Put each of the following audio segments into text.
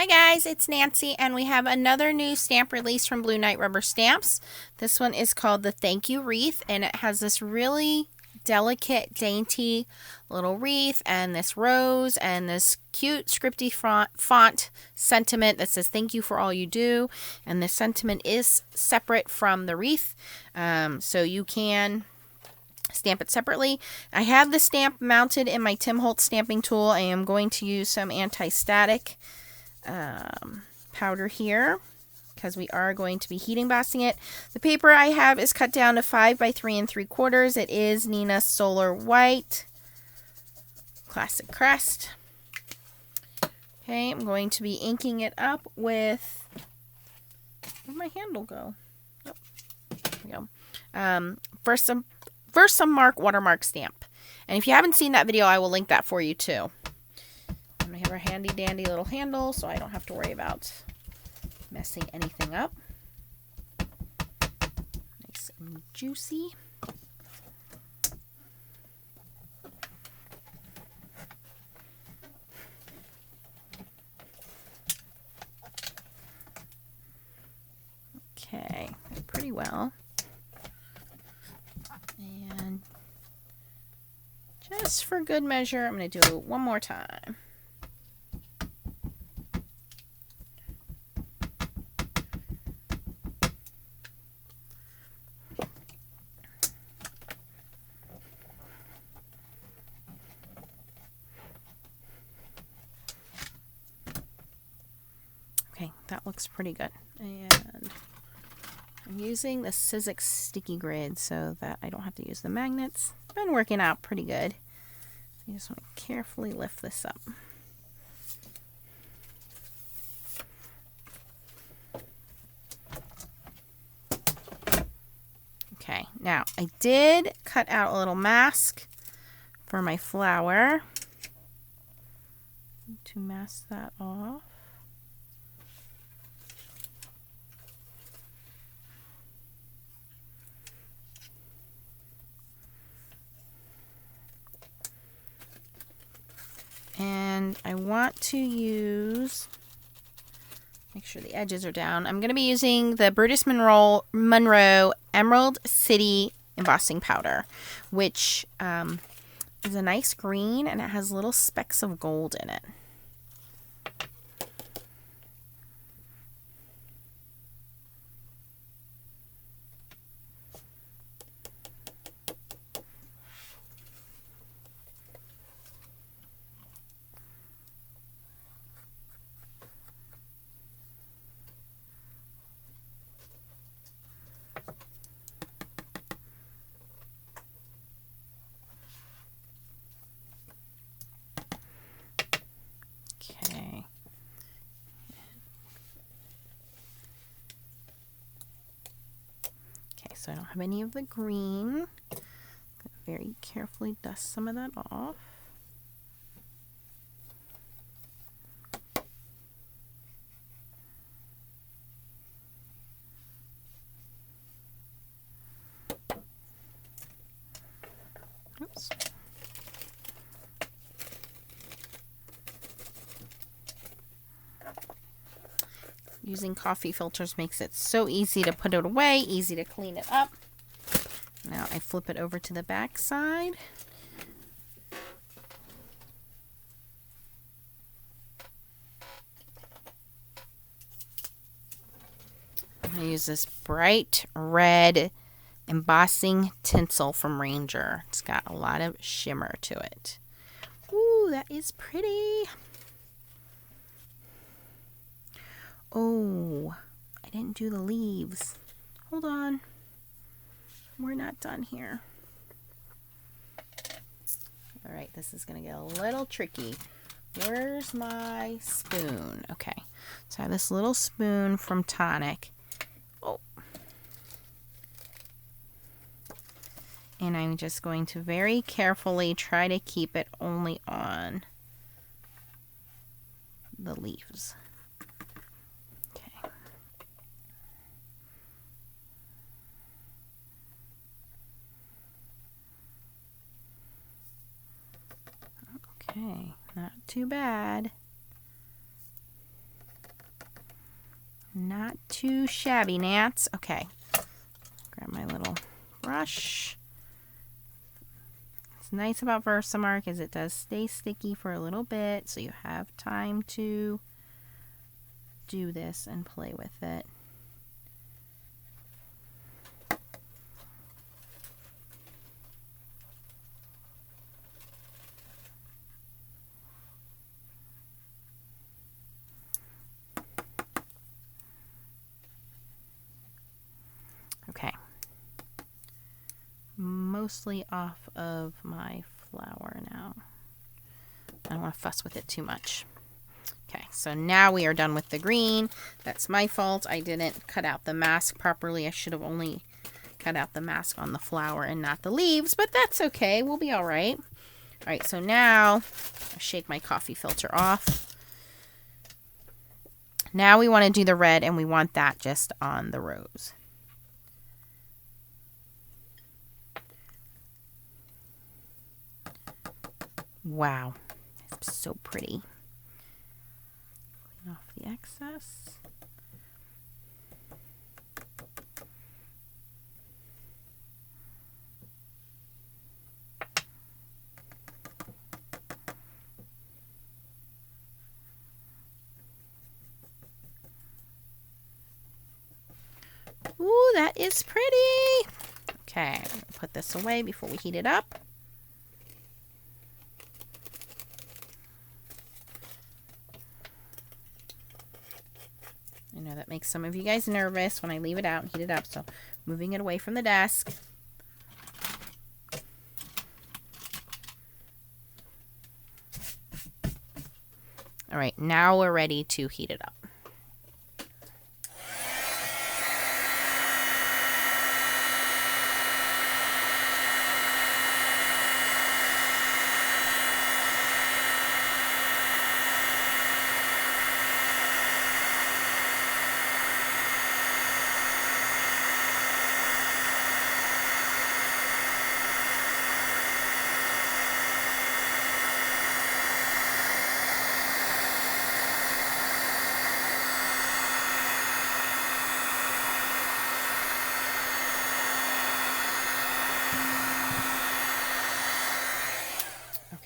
Hi guys, it's Nancy, and we have another new stamp release from Blue Knight Rubber Stamps. This one is called the Thank You Wreath, and it has this really delicate, dainty little wreath and this rose and this cute scripty font sentiment that says thank you for all you do. And this sentiment is separate from the wreath, so you can stamp it separately. I have the stamp mounted in my Tim Holtz stamping tool. I am going to use some anti-static powder here because we are going to be heat embossing it. The paper I have is cut down to 5 by 3 3/4. It is Neenah Solar White Classic Crest. Okay, I'm going to be inking it up with, where'd my handle go? Oh, there we go. First some Mark watermark stamp. And if you haven't seen that video, I will link that for you too. I'm going to have our handy dandy little handle so I don't have to worry about messing anything up. Nice and juicy. Okay, pretty well. And just for good measure, I'm going to do it one more time. Okay, that looks pretty good. And I'm using the Sizzix sticky grid so that I don't have to use the magnets. It's been working out pretty good. You just want to carefully lift this up. Okay, now I did cut out a little mask for my flower. To mask that off. And I want to use, make sure the edges are down. I'm going to be using the Brutus Monroe Emerald City embossing powder, which is a nice green and it has little specks of gold in it. So I don't have any of the green. Very carefully dust some of that off. Oops. Using coffee filters makes it so easy to put it away, easy to clean it up. Now I flip it over to the back side. I'm going to use this bright red embossing tinsel from Ranger. It's got a lot of shimmer to it. Ooh, that is pretty. Oh, I didn't do the leaves. Hold on. We're not done here. All right, this is going to get a little tricky. Where's my spoon? Okay, so I have this little spoon from Tonic. Oh. And I'm just going to very carefully try to keep it only on the leaves. Okay, not too bad. Not too shabby, Nance. Okay. Grab my little brush. What's nice about Versamark is it does stay sticky for a little bit, so you have time to do this and play with it. Okay. Mostly off of my flower now. I don't want to fuss with it too much. Okay, so now we are done with the green. That's my fault. I didn't cut out the mask properly. I should have only cut out the mask on the flower and not the leaves, but that's okay. We'll be all right. All right, so now I shake my coffee filter off. Now we want to do the red, and we want that just on the rose. Wow, it's so pretty. Clean off the excess. Ooh, that is pretty. Okay, I'm gonna put this away before we heat it up. I know that makes some of you guys nervous when I leave it out and heat it up, so moving it away from the desk. All right, now we're ready to heat it up.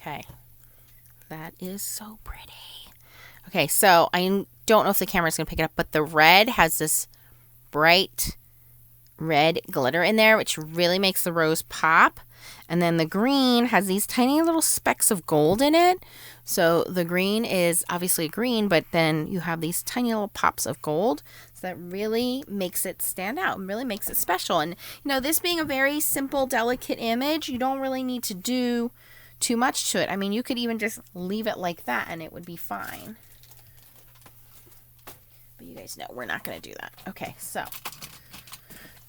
Okay, that is so pretty. Okay, so I don't know if the camera's going to pick it up, but the red has this bright red glitter in there, which really makes the rose pop. And then the green has these tiny little specks of gold in it. So the green is obviously green, but then you have these tiny little pops of gold. So that really makes it stand out and really makes it special. And, you know, this being a very simple, delicate image, you don't really need to do too much to it. I mean, you could even just leave it like that and it would be fine. But you guys know we're not going to do that. Okay, so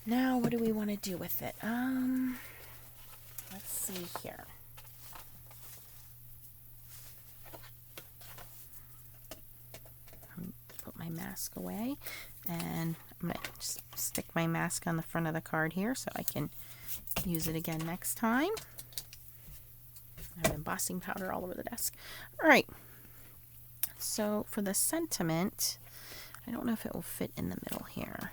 now what do we want to do with it? Let's see here. Put my mask away, and I'm going to just stick my mask on the front of the card here so I can use it again next time. I have embossing powder all over the desk. All right. So for the sentiment, I don't know if it will fit in the middle here.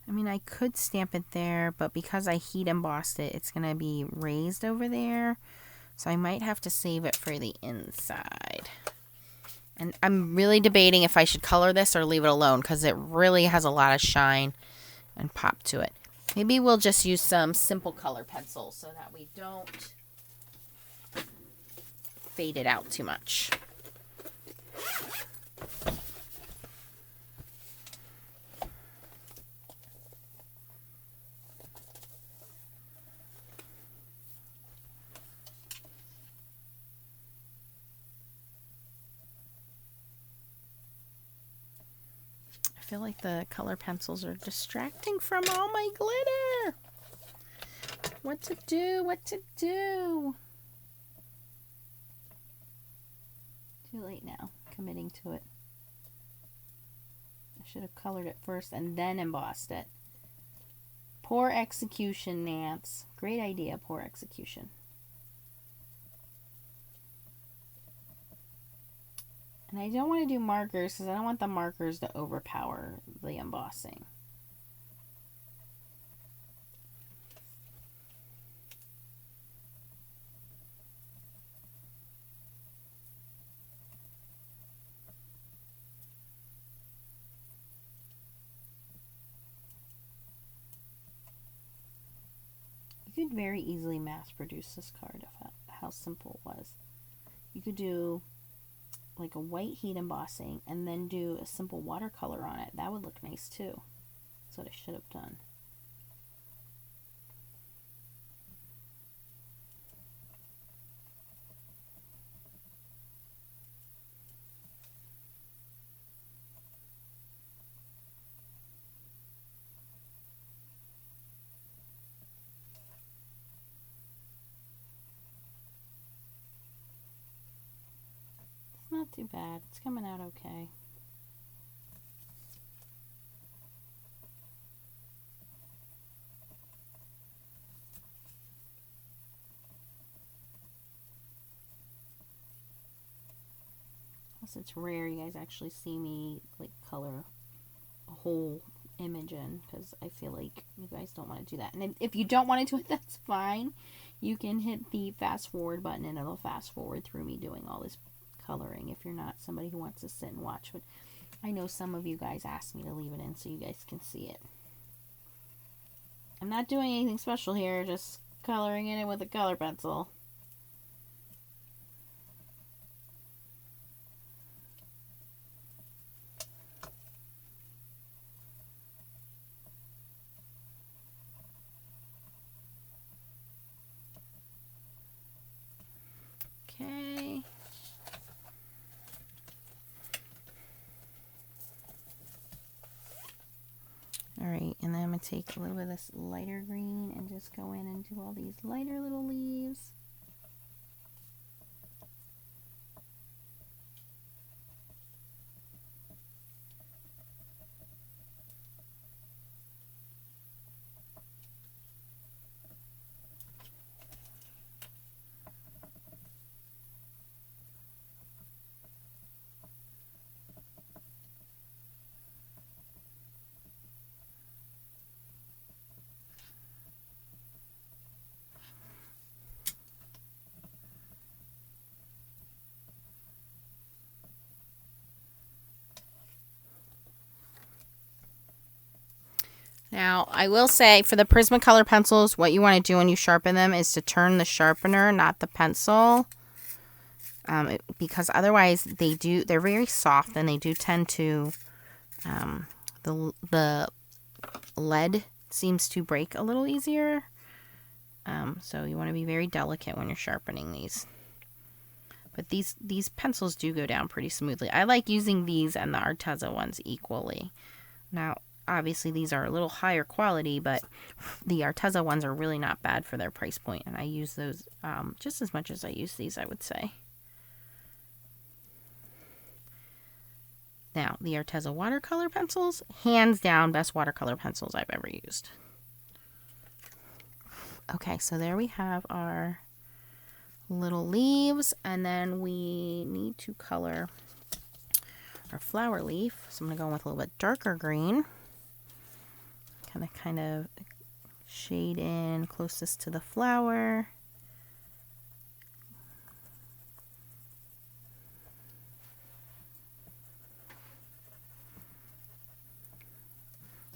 I mean, I could stamp it there, but because I heat embossed it, it's going to be raised over there. So I might have to save it for the inside. And I'm really debating if I should color this or leave it alone because it really has a lot of shine and pop to it. Maybe we'll just use some simple color pencils so that we don't fade it out too much. I feel like the color pencils are distracting from all my glitter. What to do? What to do? Too late now, committing to it. I should have colored it first and then embossed it. Poor execution, Nance. Great idea, poor execution. And I don't want to do markers because I don't want the markers to overpower the embossing. You could very easily mass produce this card if how simple it was. You could do like a white heat embossing and then do a simple watercolor on it. That would look nice too. That's what I should have done. It's not too bad. It's coming out okay. It's rare you guys actually see me like color a whole image in, because I feel like you guys don't want to do that. And if you don't want to do it, that's fine. You can hit the fast forward button and it'll fast forward through me doing all this coloring if you're not somebody who wants to sit and watch. But I know some of you guys asked me to leave it in so you guys can see it. I'm not doing anything special here, just coloring in it with a color pencil. Okay. Alright, and then I'm going to take a little bit of this lighter green and just go in and do all these lighter little leaves. Now, I will say for the Prismacolor pencils, what you want to do when you sharpen them is to turn the sharpener, not the pencil. Because otherwise they're very soft and they do tend to, the lead seems to break a little easier. So you want to be very delicate when you're sharpening these. But these pencils do go down pretty smoothly. I like using these and the Arteza ones equally. Now, obviously these are a little higher quality, but the Arteza ones are really not bad for their price point, and I use those just as much as I use these, I would say. Now, the Arteza watercolor pencils, hands down, best watercolor pencils I've ever used. Okay, so there we have our little leaves, and then we need to color our flower leaf. So I'm going to go in with a little bit darker green. Kind of shade in closest to the flower.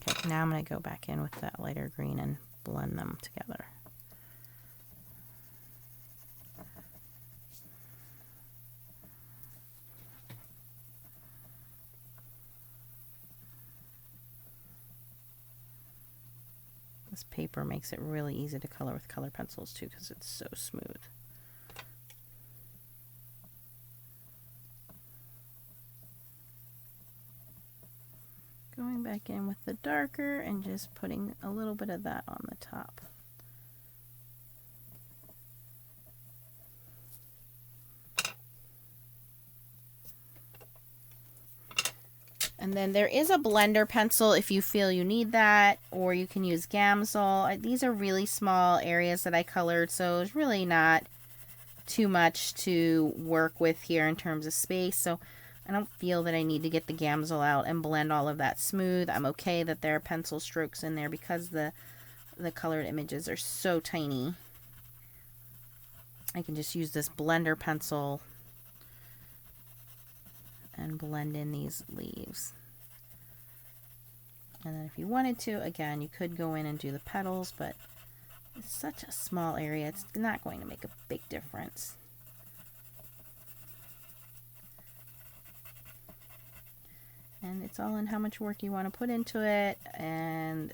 Okay, now I'm going to go back in with that lighter green and blend them together. This paper makes it really easy to color with color pencils too, because it's so smooth. Going back in with the darker and just putting a little bit of that on the top. And then there is a blender pencil if you feel you need that, or you can use Gamsol. These are really small areas that I colored, so it's really not too much to work with here in terms of space. So I don't feel that I need to get the Gamsol out and blend all of that smooth. I'm okay that there are pencil strokes in there because the colored images are so tiny. I can just use this blender pencil and blend in these leaves. And then if you wanted to, again, you could go in and do the petals, but it's such a small area, it's not going to make a big difference. And it's all in how much work you want to put into it. And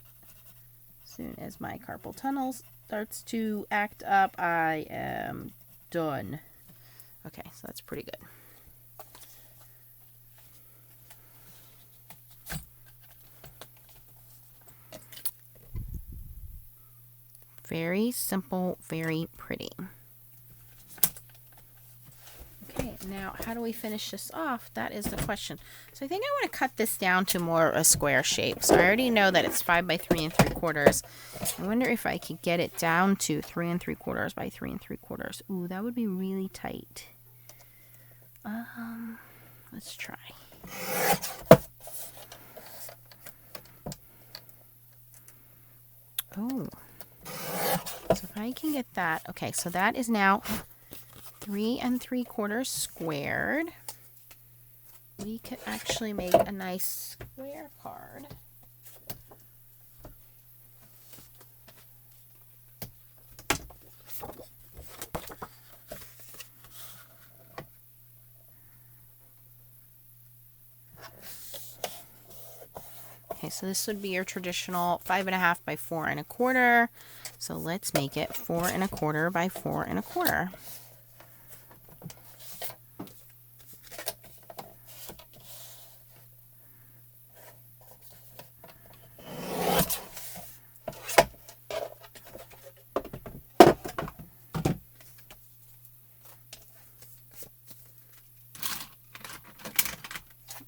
as soon as my carpal tunnel starts to act up, I am done. Okay, so that's pretty good. Very simple, very pretty. Okay, now how do we finish this off? That is the question. So I think I want to cut this down to more a square shape. So I already know that it's 5 by 3 3/4. I wonder if I could get it down to 3 3/4 by 3 3/4. Ooh, that would be really tight. Let's try. Oh. So if I can get that, okay, so that is now 3 3/4 squared. We could actually make a nice square card. Okay, so this would be your traditional 5.5 by 4 1/4. So let's make it 4 1/4 by 4 1/4.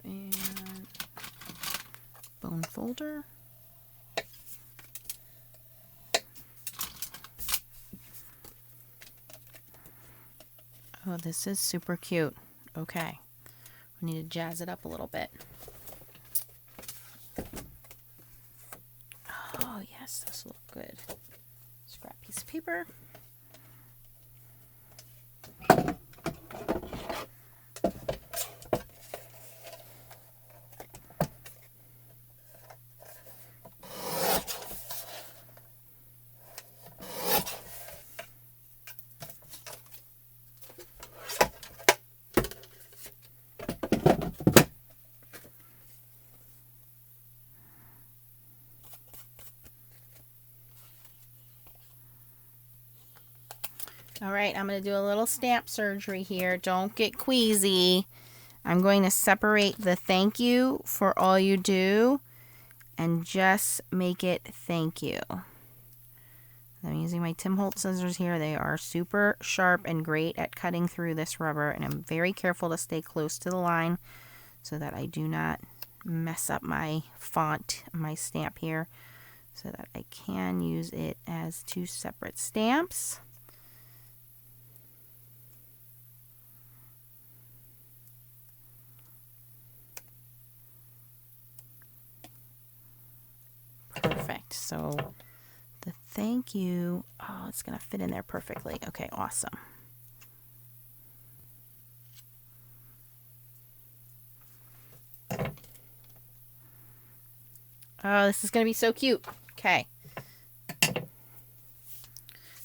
And bone folder. Oh, this is super cute. Okay. We need to jazz it up a little bit. Oh, yes, this will look good. Scrap piece of paper. All right, I'm going to do a little stamp surgery here. Don't get queasy. I'm going to separate the thank you for all you do and just make it thank you. I'm using my Tim Holtz scissors here. They are super sharp and great at cutting through this rubber, and I'm very careful to stay close to the line so that I do not mess up my font, my stamp here, so that I can use it as 2 separate stamps. Perfect. So the thank you, oh, it's going to fit in there perfectly. Okay, awesome. Oh, this is going to be so cute. Okay.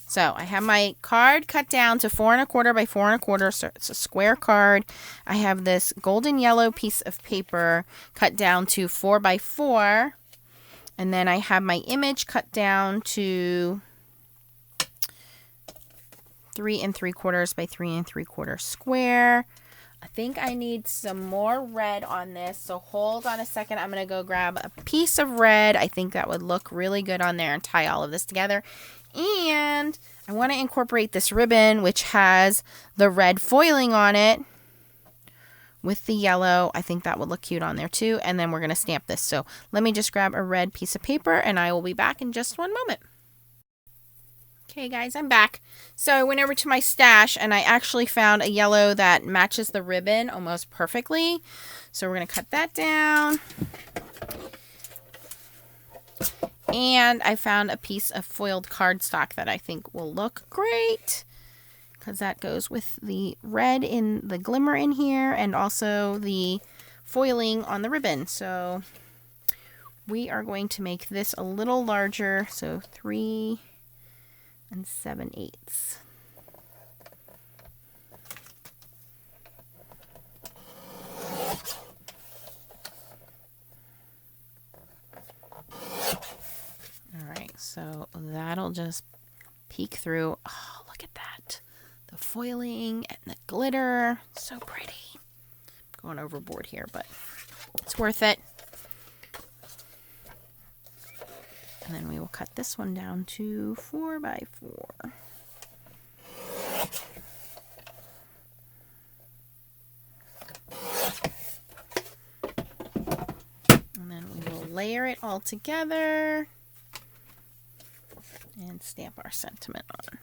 So I have my card cut down to 4 1/4 by 4 1/4. So it's a square card. I have this golden yellow piece of paper cut down to 4 by 4. And then I have my image cut down to 3 3/4 by 3 3/4 square. I think I need some more red on this, so hold on a second. I'm going to go grab a piece of red. I think that would look really good on there and tie all of this together. And I want to incorporate this ribbon, which has the red foiling on it with the yellow. I think that would look cute on there too. And then we're going to stamp this. So let me just grab a red piece of paper and I will be back in just one moment. Okay guys, I'm back. So I went over to my stash and I actually found a yellow that matches the ribbon almost perfectly. So we're going to cut that down. And I found a piece of foiled cardstock that I think will look great, because that goes with the red in the glimmer in here and also the foiling on the ribbon. So we are going to make this a little larger. So 3 7/8. All right, so that'll just peek through. Oh, look at that. The foiling and the glitter. So pretty. Going overboard here, but it's worth it. And then we will cut this one down to 4 by 4. And then we will layer it all together and stamp our sentiment on.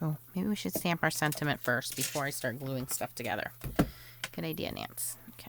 Oh, maybe we should stamp our sentiment first before I start gluing stuff together. Good idea, Nance. Okay.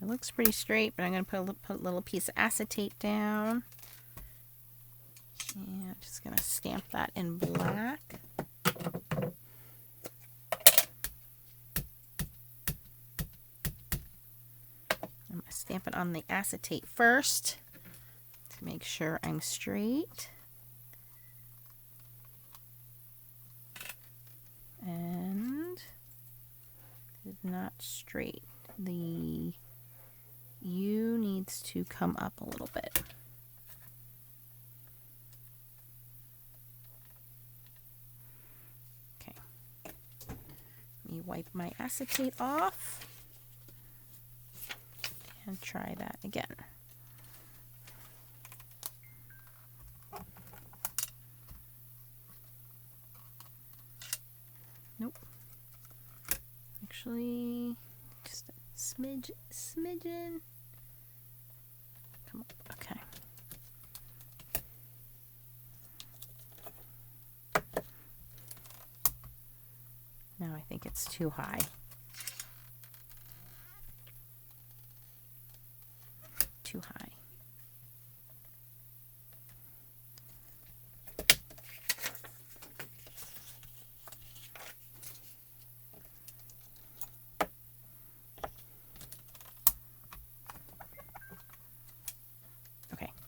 It looks pretty straight, but I'm going to put a little piece of acetate down. And I'm just going to stamp that in black. I'm going to stamp it on the acetate first to make sure I'm straight. And it's not straight. The U needs to come up a little bit. Okay. Let me wipe my acetate off and try that again. Nope. Actually, just a smidgen. Come up. Okay. Now I think it's too high. Too high.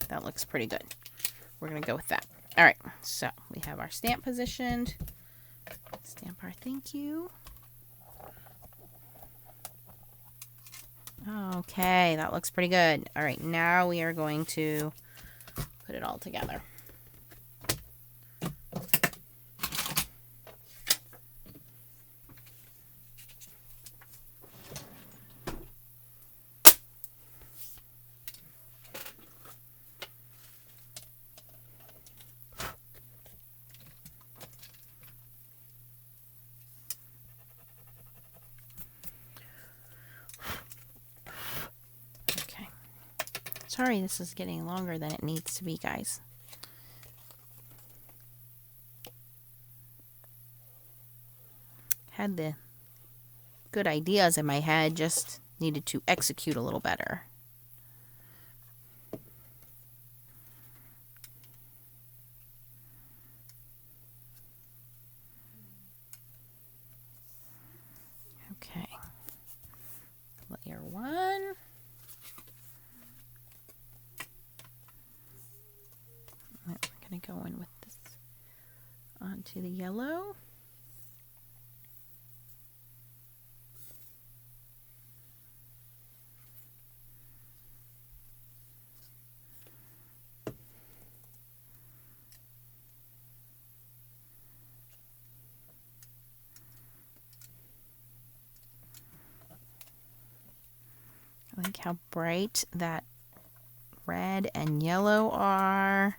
That looks pretty good. We're going to go with that. All right, so we have our stamp positioned. Stamp our thank you. Okay, that looks pretty good. All right, now we are going to put it all together. Sorry, this is getting longer than it needs to be, guys. Had the good ideas in my head, just needed to execute a little better. See the yellow? I like how bright that red and yellow are.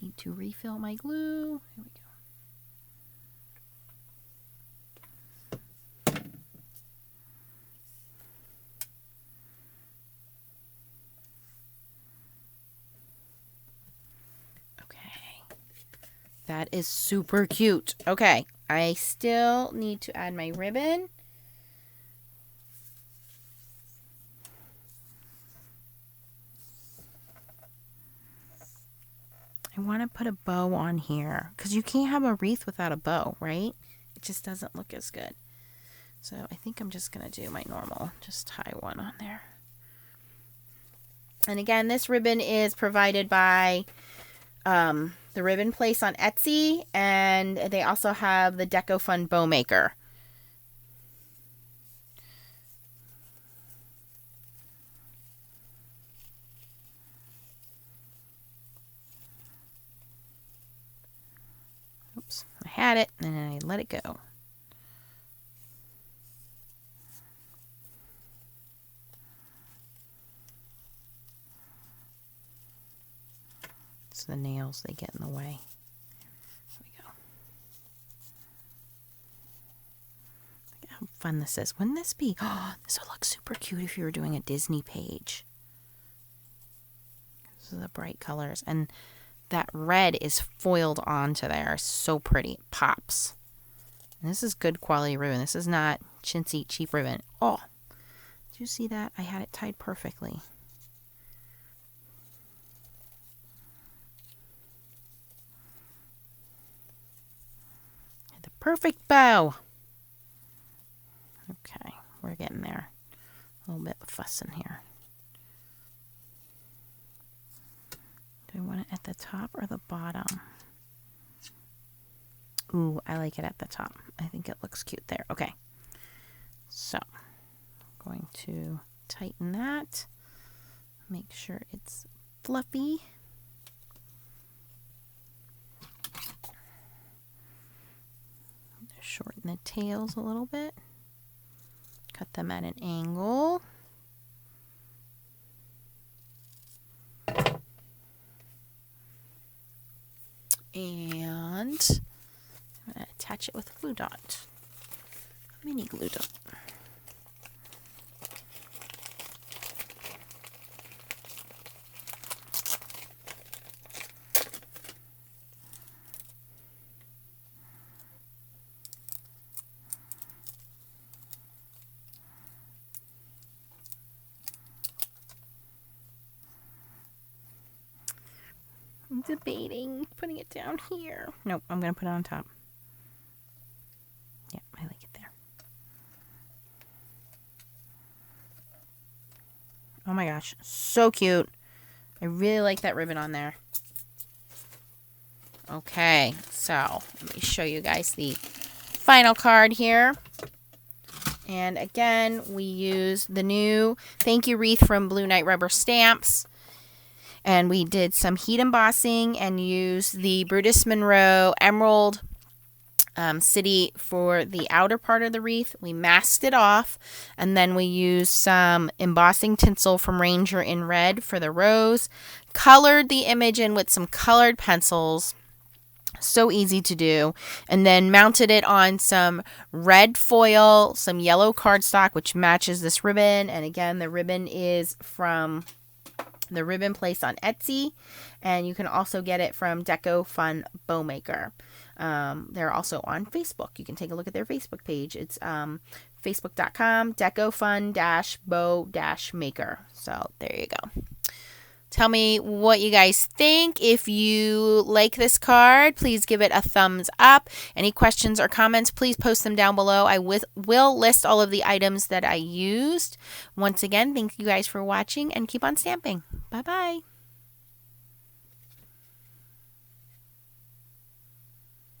Need to refill my glue. Here we go. That is super cute. Okay, I still need to add my ribbon. I want to put a bow on here because you can't have a wreath without a bow, right? It just doesn't look as good. So I think I'm just going to do my normal, just tie one on there. And again, this ribbon is provided by the Ribbon Place on Etsy, and they also have the Deco Fun Bow Maker. Oops, I had it, and then I let it go. It's the nails, they get in the way. There we go. Look at how fun this is. Wouldn't this be? Oh, this would look super cute if you were doing a Disney page. This is the bright colors. And that red is foiled onto there. So pretty. It pops. And this is good quality ribbon. This is not chintzy, cheap ribbon. Oh, did you see that? I had it tied perfectly. The perfect bow. Okay, we're getting there. A little bit of fuss in here. Do I want it at the top or the bottom? Ooh, I like it at the top. I think it looks cute there. Okay. So, I'm going to tighten that. Make sure it's fluffy. Shorten the tails a little bit. Cut them at an angle. And I'm going to attach it with a glue dot. A mini glue dot. I'm debating putting it down here. Nope, I'm going to put it on top. Yeah, I like it there. Oh my gosh, so cute. I really like that ribbon on there. Okay, so let me show you guys the final card here. And again, we use the new Thank You Wreath from Blue Night Rubber Stamps. And we did some heat embossing and used the Brutus Monroe Emerald City for the outer part of the wreath. We masked it off, and then we used some embossing tinsel from Ranger in red for the rose. Colored the image in with some colored pencils. So easy to do. And then mounted it on some red foil, some yellow cardstock, which matches this ribbon. And again, the ribbon is from the Ribbon Place on Etsy, and you can also get it from Deco Fun Bow Maker. They're also on Facebook. You can take a look at their Facebook page. It's facebook.com decofun-bow-maker. So there you go. Tell me what you guys think. If you like this card, please give it a thumbs up. Any questions or comments, please post them down below. I will list all of the items that I used. Once again, thank you guys for watching and keep on stamping. Bye-bye.